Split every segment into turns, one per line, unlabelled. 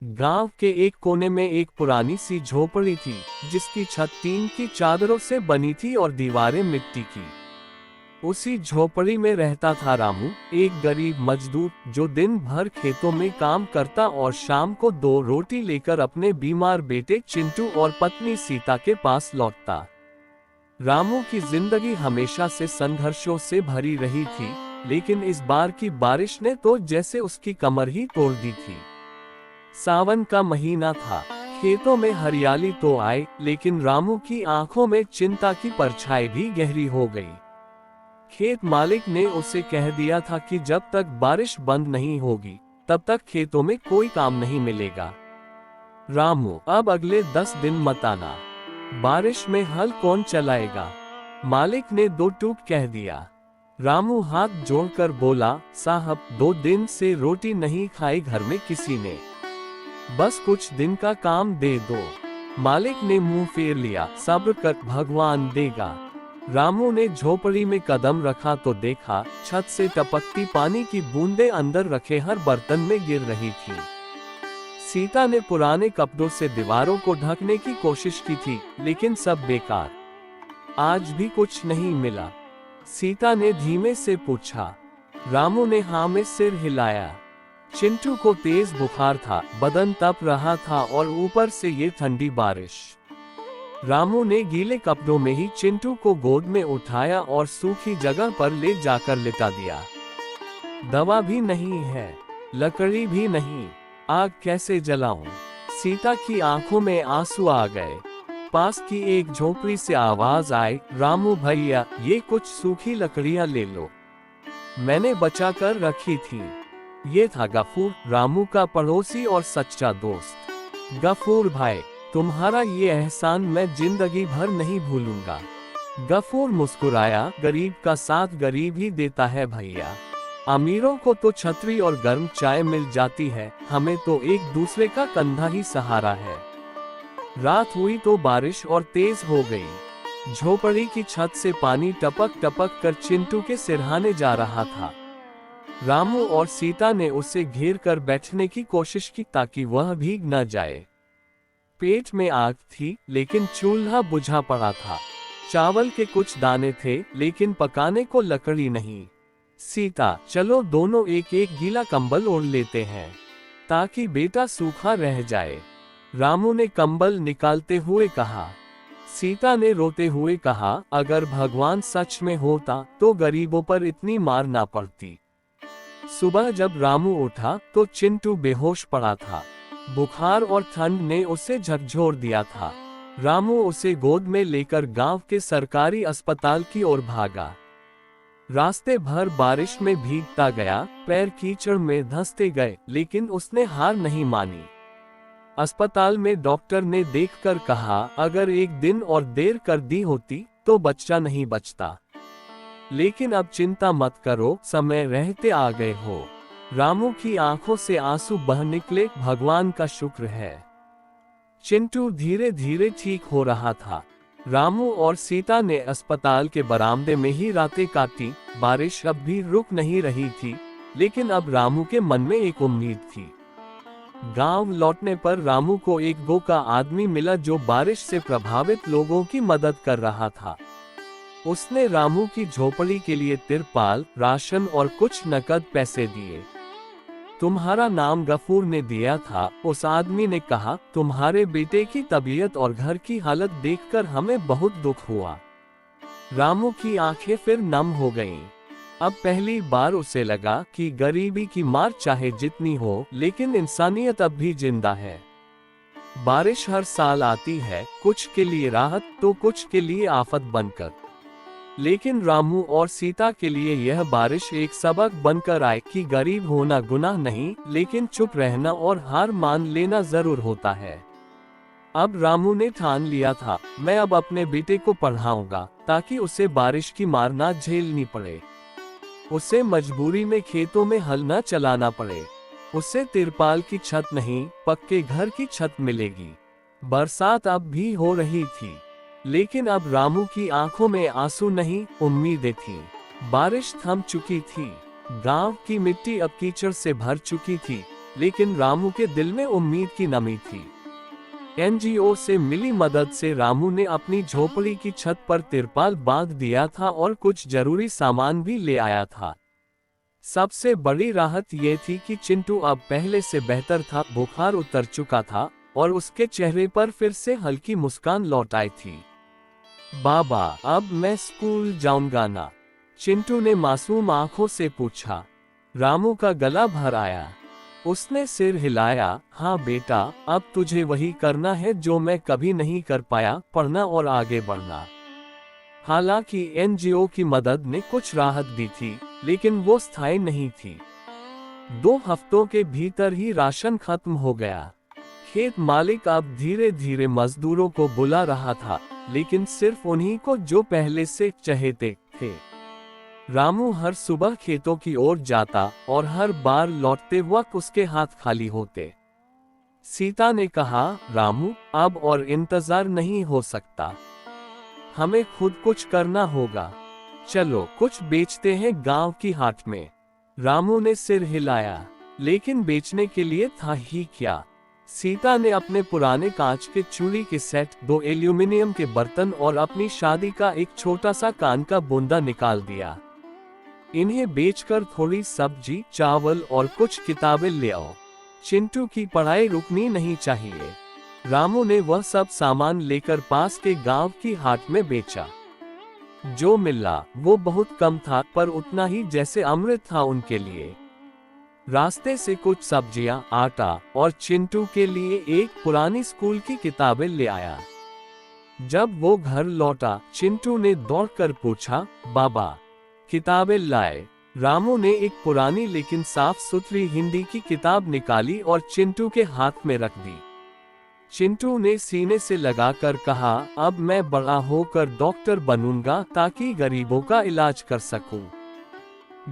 गांव के एक कोने में एक पुरानी सी झोपड़ी थी, जिसकी छत टीन की चादरों से बनी थी और दीवारें मिट्टी की। उसी झोपड़ी में रहता था रामू, एक गरीब मजदूर जो दिन भर खेतों में काम करता और शाम को 2 रोटी लेकर अपने बीमार बेटे चिंटू और पत्नी सीता के पास लौटता। रामू की जिंदगी हमेशा से संघर्षों से भरी रही थी, लेकिन इस बार की बारिश ने तो जैसे उसकी कमर ही तोड़ दी थी। सावन का महीना था, खेतों में हरियाली तो आई, लेकिन रामू की आंखों में चिंता की परछाई भी गहरी हो गई। खेत मालिक ने उसे कह दिया था कि जब तक बारिश बंद नहीं होगी, तब तक खेतों में कोई काम नहीं मिलेगा। रामू, अब अगले 10 दिन मत आना, बारिश में हल कौन चलाएगा? मालिक ने 2 टूक कह दिया। रामू हाथ जोड़कर बोला, साहब, 2 दिन से रोटी नहीं खाई घर में किसी ने, बस कुछ दिन का काम दे दो। मालिक ने मुंह फेर लिया, सब्र कर, भगवान देगा। रामू ने झोपड़ी में कदम रखा तो देखा, छत से टपकती पानी की बूंदें अंदर रखे हर बर्तन में गिर रही थी। सीता ने पुराने कपड़ों से दीवारों को ढकने की कोशिश की थी, लेकिन सब बेकार। आज भी कुछ नहीं मिला। सीता ने धीमे से पूछा। रामू ने हाँ में सिर हिलाया। चिंटू को तेज बुखार था, बदन तप रहा था और ऊपर से ये ठंडी बारिश। रामू ने गीले कपड़ों में ही चिंटू को गोद में उठाया और सूखी जगह पर ले जाकर लिटा दिया। दवा भी नहीं है, लकड़ी भी नहीं, आग कैसे जलाऊं? सीता की आंखों में आंसू आ गए। पास की एक झोपड़ी से आवाज आई, रामू भैया, ये कुछ सूखी लकड़ियां ले लो, मैंने बचा कर रखी थी। ये था गफूर, रामू का पड़ोसी और सच्चा दोस्त। गफूर भाई, तुम्हारा ये एहसान मैं जिंदगी भर नहीं भूलूंगा। गफूर मुस्कुराया, गरीब का साथ गरीब ही देता है भैया। अमीरों को तो छतरी और गर्म चाय मिल जाती है, हमें तो एक दूसरे का कंधा ही सहारा है। रात हुई तो बारिश और तेज हो गई। झोपड़ी की छत से पानी टपक टपक कर चिंटू के सिरहाने जा रहा था। रामू और सीता ने उसे घेर कर बैठने की कोशिश की ताकि वह भीग न जाए। पेट में आग थी, लेकिन चूल्हा बुझा पड़ा था। चावल के कुछ दाने थे, लेकिन पकाने को लकड़ी नहीं। सीता, चलो दोनों एक एक गीला कंबल ओढ़ लेते हैं, ताकि बेटा सूखा रह जाए। रामू ने कंबल निकालते हुए कहा। सीता ने रोते हुए कहा, अगर भगवान सच में होता तो गरीबों पर इतनी मार ना पड़ती। सुबह जब रामू उठा तो चिंटू बेहोश पड़ा था। बुखार और ठंड ने उसे झकझोर दिया था। रामू उसे गोद में लेकर गांव के सरकारी अस्पताल की ओर भागा। रास्ते भर बारिश में भीगता गया, पैर कीचड़ में धंसते गए, लेकिन उसने हार नहीं मानी। अस्पताल में डॉक्टर ने देखकर कहा, अगर 1 दिन और देर कर दी होती तो बच्चा नहीं बचता, लेकिन अब चिंता मत करो, समय रहते आ गए हो। रामू की आंखों से आंसू बह निकले, भगवान का शुक्र है। चिंटू धीरे धीरे ठीक हो रहा था। रामू और सीता ने अस्पताल के बरामदे में ही रातें काटी। बारिश अब भी रुक नहीं रही थी, लेकिन अब रामू के मन में एक उम्मीद थी। गांव लौटने पर रामू को एक गो का आदमी मिला जो बारिश से प्रभावित लोगों की मदद कर रहा था। उसने रामू की झोपड़ी के लिए तिरपाल, राशन और कुछ नकद पैसे दिए। तुम्हारा नाम गफूर ने दिया था, उस आदमी ने कहा। तुम्हारे बेटे की तबीयत और घर की हालत देखकर हमें बहुत दुख हुआ। रामू की आंखें फिर नम हो गईं। अब पहली बार उसे लगा कि गरीबी की मार चाहे जितनी हो, लेकिन इंसानियत अब भी जिंदा है। बारिश हर साल आती है, कुछ के लिए राहत तो कुछ के लिए आफत बनकर। लेकिन रामू और सीता के लिए यह बारिश एक सबक बनकर आए कि गरीब होना गुनाह नहीं, लेकिन चुप रहना और हार मान लेना जरूर होता है। अब रामू ने ठान लिया था, मैं अब अपने बेटे को पढ़ाऊंगा, ताकि उसे बारिश की मार ना झेलनी पड़े। उसे मजबूरी में खेतों में हल न चलाना पड़े। उसे तिरपाल की छत नहीं, पक्के घर की छत मिलेगी। बरसात अब भी हो रही थी, लेकिन अब रामू की आंखों में आंसू नहीं, उम्मीदें थीं। बारिश थम चुकी थी, गांव की मिट्टी अब कीचड़ से भर चुकी थी, लेकिन रामू के दिल में उम्मीद की नमी थी। एनजीओ से मिली मदद से रामू ने अपनी झोपड़ी की छत पर तिरपाल बांध दिया था और कुछ जरूरी सामान भी ले आया था। सबसे बड़ी राहत यह थी कि चिंटू अब पहले से बेहतर था, बुखार उतर चुका था और उसके चेहरे पर फिर से हल्की मुस्कान लौट आई थी। बाबा, अब मैं स्कूल जाऊंगा ना? चिंटू ने मासूम आंखों से पूछा। रामू का गला भर आया। उसने सिर हिलाया। हाँ बेटा, अब तुझे वही करना है जो मैं कभी नहीं कर पाया, पढ़ना और आगे बढ़ना। हालांकि एनजीओ की मदद ने कुछ राहत दी थी, लेकिन वो स्थायी नहीं थी। 2 हफ्तों के भीतर ही राशन खत्म हो गया। खेत मालिक अब धीरे धीरे मजदूरों को बुला रहा था, लेकिन सिर्फ उन्हीं को जो पहले से चहेते थे। रामू हर सुबह खेतों की ओर जाता और हर बार लौटते वक्त उसके हाथ खाली होते। सीता ने कहा, रामू, अब और इंतजार नहीं हो सकता, हमें खुद कुछ करना होगा। चलो कुछ बेचते हैं गांव की हाट में। रामू ने सिर हिलाया, लेकिन बेचने के लिए था ही क्या। सीता ने अपने पुराने कांच के चूड़ी के सेट, 2 एल्यूमिनियम के बर्तन और अपनी शादी का एक छोटा सा कान का बूंदा निकाल दिया। इन्हें बेचकर थोड़ी सब्जी, चावल और कुछ किताबें ले आओ। चिंटू की पढ़ाई रुकनी नहीं चाहिए। रामू ने वह सब सामान लेकर पास के गांव की हाट में बेचा। जो मिला वो बहुत कम था, पर उतना ही जैसे अमृत था उनके लिए। रास्ते से कुछ सब्जियां, आटा और चिंटू के लिए एक पुरानी स्कूल की किताबें ले आया। जब वो घर लौटा, चिंटू ने दौड़कर पूछा, बाबा, किताबें लाए? रामू ने एक पुरानी लेकिन साफ सुथरी हिंदी की किताब निकाली और चिंटू के हाथ में रख दी। चिंटू ने सीने से लगाकर कहा, अब मैं बड़ा होकर डॉक्टर बनूंगा ताकि गरीबों का इलाज कर सकूं।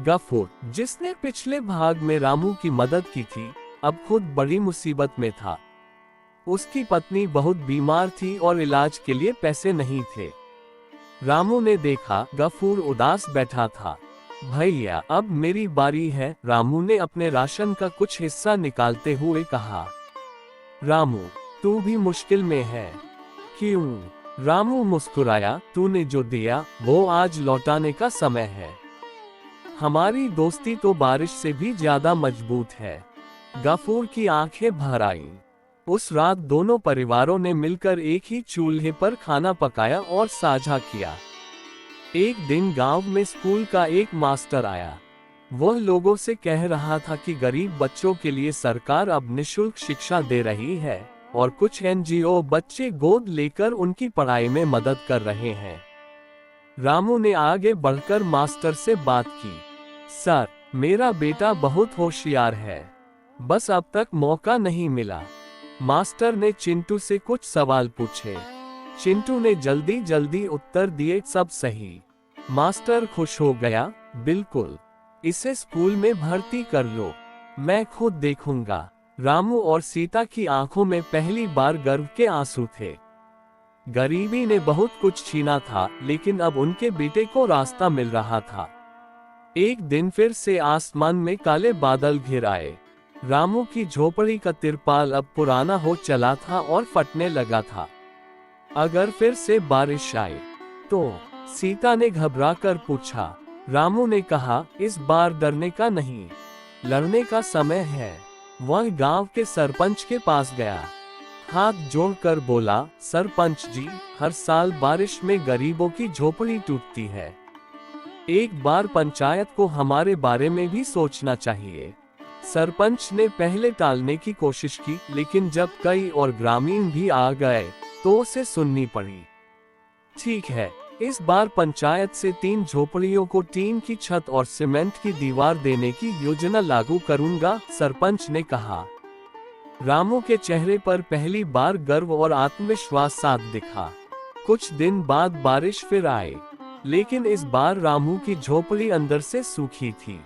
गफूर, जिसने पिछले भाग में रामू की मदद की थी, अब खुद बड़ी मुसीबत में था। उसकी पत्नी बहुत बीमार थी और इलाज के लिए पैसे नहीं थे। रामू ने देखा गफूर उदास बैठा था। भैया, अब मेरी बारी है, रामू ने अपने राशन का कुछ हिस्सा निकालते हुए कहा। रामू, तू भी मुश्किल में है। क्यों? रामू मुस्कुराया, तूने जो दिया वो आज लौटाने का समय है। हमारी दोस्ती तो बारिश से भी ज्यादा मजबूत है। गफूर की आंखें भर आईं। उस रात दोनों परिवारों ने मिलकर एक ही चूल्हे पर खाना पकाया और साझा किया। एक दिन गांव में स्कूल का एक मास्टर आया। वह लोगों से कह रहा था कि गरीब बच्चों के लिए सरकार अब निःशुल्क शिक्षा दे रही है और कुछ एनजीओ बच्चे गोद लेकर उनकी पढ़ाई में मदद कर रहे हैं। रामू ने आगे बढ़कर मास्टर से बात की। सर, मेरा बेटा बहुत होशियार है, बस अब तक मौका नहीं मिला। मास्टर ने चिंटू से कुछ सवाल पूछे। चिंटू ने जल्दी जल्दी उत्तर दिए, सब सही। मास्टर खुश हो गया, बिल्कुल, इसे स्कूल में भर्ती कर लो, मैं खुद देखूंगा। रामू और सीता की आंखों में पहली बार गर्व के आंसू थे। गरीबी ने बहुत कुछ छीना था, लेकिन अब उनके बेटे को रास्ता मिल रहा था। एक दिन फिर से आसमान में काले बादल घिर आए। रामू की झोपड़ी का तिरपाल अब पुराना हो चला था और फटने लगा था। अगर फिर से बारिश आए तो? सीता ने घबराकर पूछा। रामू ने कहा, इस बार डरने का नहीं, लड़ने का समय है। वह गांव के सरपंच के पास गया। हाथ जोड़कर बोला, सरपंच जी, हर साल बारिश में गरीबों की झोपड़ी टूटती है। एक बार पंचायत को हमारे बारे में भी सोचना चाहिए। सरपंच ने पहले टालने की कोशिश की, लेकिन जब कई और ग्रामीण भी आ गए तो उसे सुननी पड़ी। ठीक है, इस बार पंचायत से 3 झोपड़ियों को टीन की छत और सीमेंट की दीवार देने की योजना लागू करूंगा, सरपंच ने कहा। रामू के चेहरे पर पहली बार गर्व और आत्मविश्वास साथ दिखा। कुछ दिन बाद बारिश फिर आई, लेकिन इस बार रामू की झोपड़ी अंदर से सूखी थी।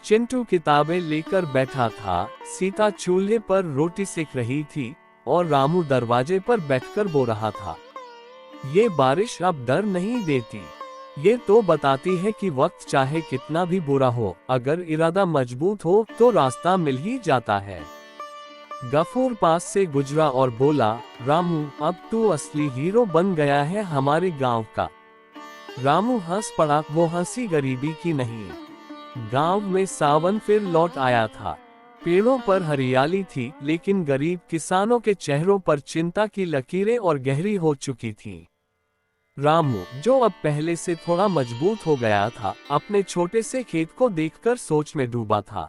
चिंटू किताबें लेकर बैठा था, सीता चूल्हे पर रोटी सेक रही थी और रामू दरवाजे पर बैठकर बो रहा था। ये बारिश अब डर नहीं देती। ये तो बताती है कि वक्त चाहे कितना भी बुरा हो, अगर इरादा मजबूत हो तो रास्ता मिल ही जाता है। गफूर पास से गुजरा और बोला, रामू, अब तू असली हीरो बन गया है हमारे गांव का। रामू हंस पड़ा। वो हंसी गरीबी की नहीं। गांव में सावन फिर लौट आया था। पेड़ों पर हरियाली थी, लेकिन गरीब किसानों के चेहरों पर चिंता की लकीरें और गहरी हो चुकी थीं। रामू, जो अब पहले से थोड़ा मजबूत हो गया था, अपने छोटे से खेत को देखकर सोच में डूबा था।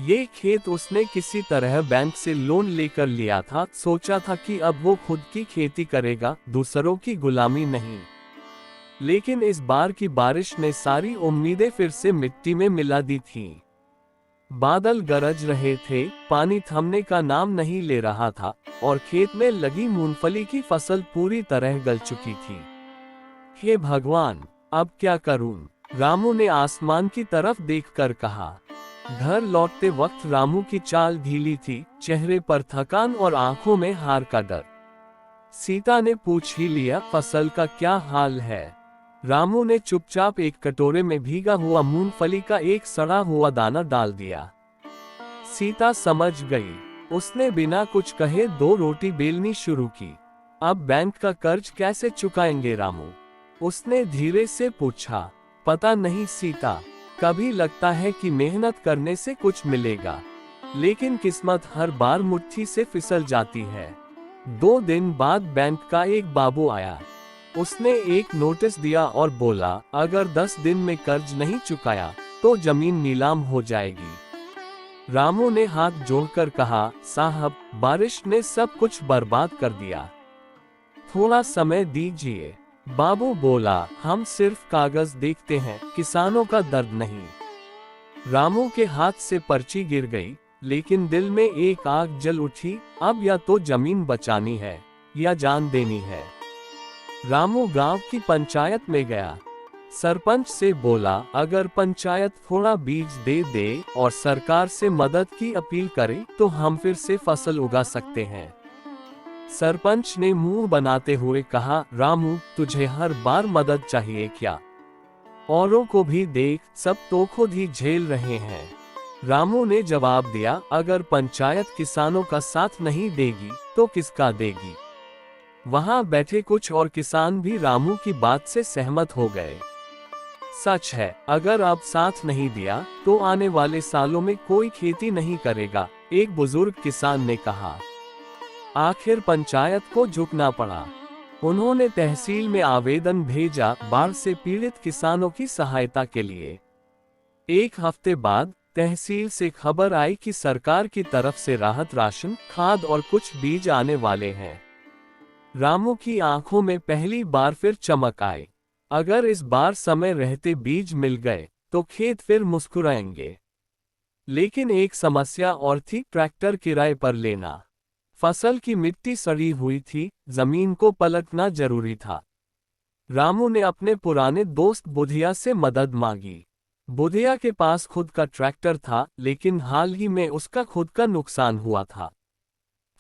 ये खेत उसने किसी तरह बैंक से लोन लेकर लिया था। सोचा था कि अब वो खुद की खेती करेगा, दूसरों की गुलामी नहीं। लेकिन इस बार की बारिश ने सारी उम्मीदें फिर से मिट्टी में मिला दी थीं। बादल गरज रहे थे, पानी थमने का नाम नहीं ले रहा था, और खेत में लगी मूंगफली की फसल पूरी तरह गल चुकी थी। हे भगवान, अब क्या करूं? रामू ने आसमान की तरफ देखकर कहा। घर लौटते वक्त रामू की चाल ढीली थी, चेहरे पर थकान और आंखों में हार का डर। सीता ने पूछ ही लिया, फसल का क्या हाल है? रामू ने चुपचाप एक कटोरे में भीगा हुआ मूंगफली का एक सड़ा हुआ दाना डाल दिया। सीता समझ गई। उसने बिना कुछ कहे 2 रोटी बेलनी शुरू की। अब बैंक का कर्ज कैसे चुकाएंगे रामू? उसने धीरे से पूछा। पता नहीं सीता, कभी लगता है कि मेहनत करने से कुछ मिलेगा, लेकिन किस्मत हर बार मुट्ठी से फिसल जाती है। 2 दिन बाद बैंक का एक बाबू आया। उसने एक नोटिस दिया और बोला, अगर 10 दिन में कर्ज नहीं चुकाया तो जमीन नीलाम हो जाएगी। रामू ने हाथ जोड़कर कहा, साहब, बारिश ने सब कुछ बर्बाद कर दिया, थोड़ा समय दीजिए। बाबू बोला, हम सिर्फ कागज देखते हैं, किसानों का दर्द नहीं। रामू के हाथ से पर्ची गिर गई, लेकिन दिल में एक आग जल उठी। अब या तो जमीन बचानी है या जान देनी है। रामू गांव की पंचायत में गया। सरपंच से बोला, अगर पंचायत थोड़ा बीज दे दे और सरकार से मदद की अपील करे तो हम फिर से फसल उगा सकते हैं। सरपंच ने मुंह बनाते हुए कहा, रामू, तुझे हर बार मदद चाहिए क्या? औरों को भी देख, सब तो खुद ही झेल रहे हैं। रामू ने जवाब दिया, अगर पंचायत किसानों का साथ नहीं देगी तो किसका देगी? वहां बैठे कुछ और किसान भी रामू की बात से सहमत हो गए। सच है, अगर अब साथ नहीं दिया तो आने वाले सालों में कोई खेती नहीं करेगा, एक बुजुर्ग किसान ने कहा। आखिर पंचायत को झुकना पड़ा। उन्होंने तहसील में आवेदन भेजा, बाढ़ से पीड़ित किसानों की सहायता के लिए। 1 हफ्ते बाद तहसील से खबर आई कि सरकार की तरफ से राहत राशन, खाद और कुछ बीज आने वाले हैं। रामू की आंखों में पहली बार फिर चमक आई। अगर इस बार समय रहते बीज मिल गए तो खेत फिर मुस्कुराएंगे। लेकिन एक समस्या और थी, ट्रैक्टर किराए पर लेना। फसल की मिट्टी सड़ी हुई थी, जमीन को पलटना जरूरी था। रामू ने अपने पुराने दोस्त बुधिया से मदद मांगी। बुधिया के पास खुद का ट्रैक्टर था, लेकिन हाल ही में उसका खुद का नुकसान हुआ था।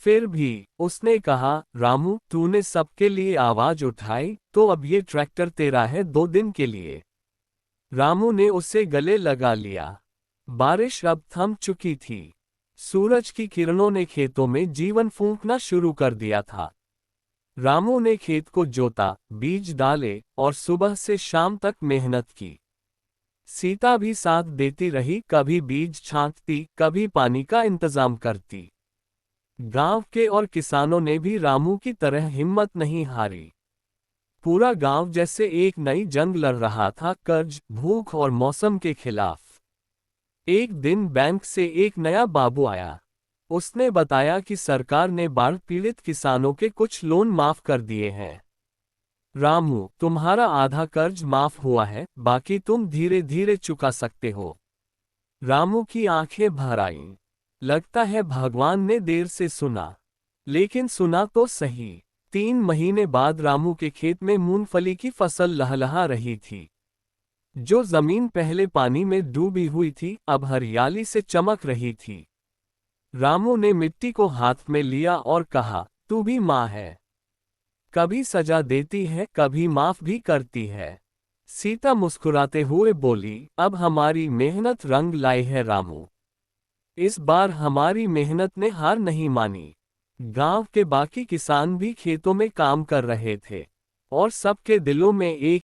फिर भी उसने कहा, रामू, तूने सबके लिए आवाज उठाई, तो अब ये ट्रैक्टर तेरा है 2 दिन के लिए। रामू ने उसे गले लगा लिया। बारिश अब थम चुकी थी। सूरज की किरणों ने खेतों में जीवन फूंकना शुरू कर दिया था। रामू ने खेत को जोता, बीज डाले और सुबह से शाम तक मेहनत की। सीता भी साथ देती रही, कभी बीज छांटती, कभी पानी का इंतजाम करती। गांव के और किसानों ने भी रामू की तरह हिम्मत नहीं हारी। पूरा गांव जैसे एक नई जंग लड़ रहा था, कर्ज, भूख और मौसम के खिलाफ। एक दिन बैंक से एक नया बाबू आया। उसने बताया कि सरकार ने बाढ़ पीड़ित किसानों के कुछ लोन माफ कर दिए हैं। रामू, तुम्हारा आधा कर्ज माफ हुआ है, बाकी तुम धीरे धीरे चुका सकते हो। रामू की आंखें भर आईं। लगता है भगवान ने देर से सुना, लेकिन सुना तो सही। 3 महीने बाद रामू के खेत में मूंगफली की फसल लहलहा रही थी। जो जमीन पहले पानी में डूबी हुई थी, अब हरियाली से चमक रही थी। रामू ने मिट्टी को हाथ में लिया और कहा, तू भी माँ है। कभी सजा देती है, कभी माफ भी करती है। सीता मुस्कुराते हुए बोली, अब हमारी मेहनत रंग लाई है रामू। इस बार हमारी मेहनत ने हार नहीं मानी। गांव के बाकी किसान भी खेतों में काम कर रहे थे और सबके दिलों में एक